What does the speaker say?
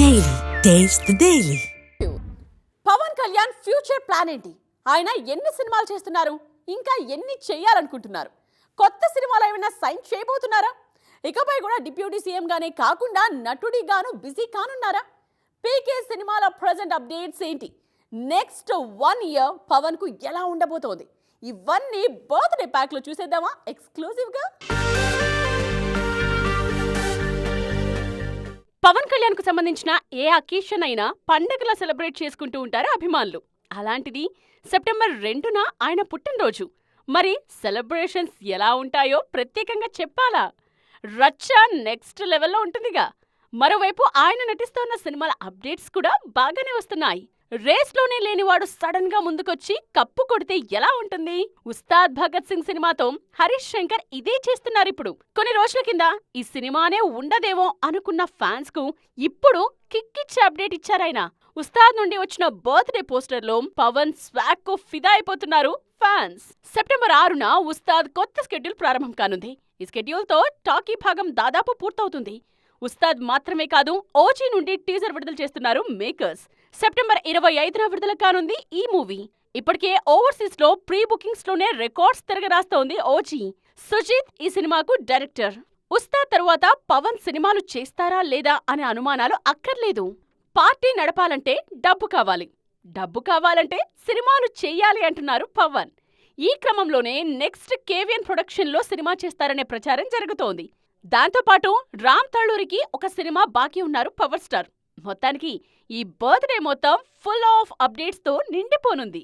Daily. Taste the Daily. Pawan Kalyan future plan ఏంటి? ఆయన ఎన్ని సినిమాలు చేస్తున్నారు? ఇంకా ఎన్ని చేయాలనుకుంటున్నారు? కొత్త సినిమాలు ఏమైనా సైన్ చేయబోతున్నారా? ఇకపై కూడా డిప్యూటీ సీఎం గానే కాకుండా నటుడిగాను బిజీ కానున్నారా? పీకే సినిమాల ప్రెజెంట్ అప్డేట్స్ ఏంటి? నెక్స్ట్ 1 ఇయర్ పవన్ కు ఎలా ఉండబోతోంది? ఇవన్నీ బర్త్డే ప్యాక్ లో చూసేద్దామా ఎక్స్క్లూజివ్ గా? పవన్ కళ్యాణ్ కు సంబంధించిన ఏ అకేషన్ అయినా పండగలా సెలబ్రేట్ చేసుకుంటూ ఉంటారు అభిమానులు. అలాంటిది సెప్టెంబర్ 2న ఆయన పుట్టినరోజు. మరి సెలబ్రేషన్స్ ఎలా ఉంటాయో ప్రత్యేకంగా చెప్పాలా? రచ్చ నెక్స్ట్ లెవెల్లో ఉంటుందిగా. మరోవైపు ఆయన నటిస్తోన్న సినిమాల అప్డేట్స్ కూడా బాగానే వస్తున్నాయి. రేస్లోనే లేనివాడు సడన్ గా ముందుకొచ్చి కప్పు కొడితే ఎలా ఉంటుంది? ఉస్తాద్ భగత్ సింగ్ సినిమాతో హరీష్ శంకర్ ఇదే చేస్తున్నారిప్పుడు. కొన్ని రోజుల కింద ఈ సినిమానే ఉండదేమో అనుకున్న ఫ్యాన్స్ కు ఇప్పుడు కిక్కిచ్చే అప్డేట్ ఇచ్చారాయన. ఉస్తాద్ నుండి వచ్చిన బర్త్డే పోస్టర్లో పవన్ స్వాగ్ కు ఫిదా అయిపోతున్నారు ఫ్యాన్స్. సెప్టెంబర్ 6న ఉస్తాద్ కొత్త స్కెడ్యూల్ ప్రారంభం కానుంది. ఈ స్కెడ్యూల్ తో టాకీ భాగం దాదాపు పూర్తవుతుంది. ఉస్తాద్ మాత్రమే కాదు, ఓజీ నుండి టీజర్ విడుదల చేస్తున్నారు మేకర్స్. సెప్టెంబర్ 25న విడుదల కానుంది ఈ మూవీ. ఇప్పటికే ఓవర్సీస్ లో ప్రీ బుకింగ్స్ లోనే రికార్డ్స్ తిరగరాస్తోంది ఓజీ. సుజిత్ ఈ సినిమాకు డైరెక్టర్. ఉస్తాద్ తరువాత పవన్ సినిమాలు చేస్తారా లేదా అనే అనుమానాలు అక్కర్లేదు. పార్టీ నడపాలంటే డబ్బు కావాలి, డబ్బు కావాలంటే సినిమాలు చెయ్యాలి అంటున్నారు పవన్. ఈ క్రమంలోనే నెక్స్ట్ కేవియన్ ప్రొడక్షన్ లో సినిమా చేస్తారనే ప్రచారం జరుగుతోంది. దాంతోపాటు రామ్ తళూరికి ఒక సినిమా బాకీ ఉన్నారు పవర్ స్టార్. మొత్తానికి ఈ బర్త్డే మొత్తం ఫుల్ ఆఫ్ అప్డేట్స్ తో నిండిపోనుంది.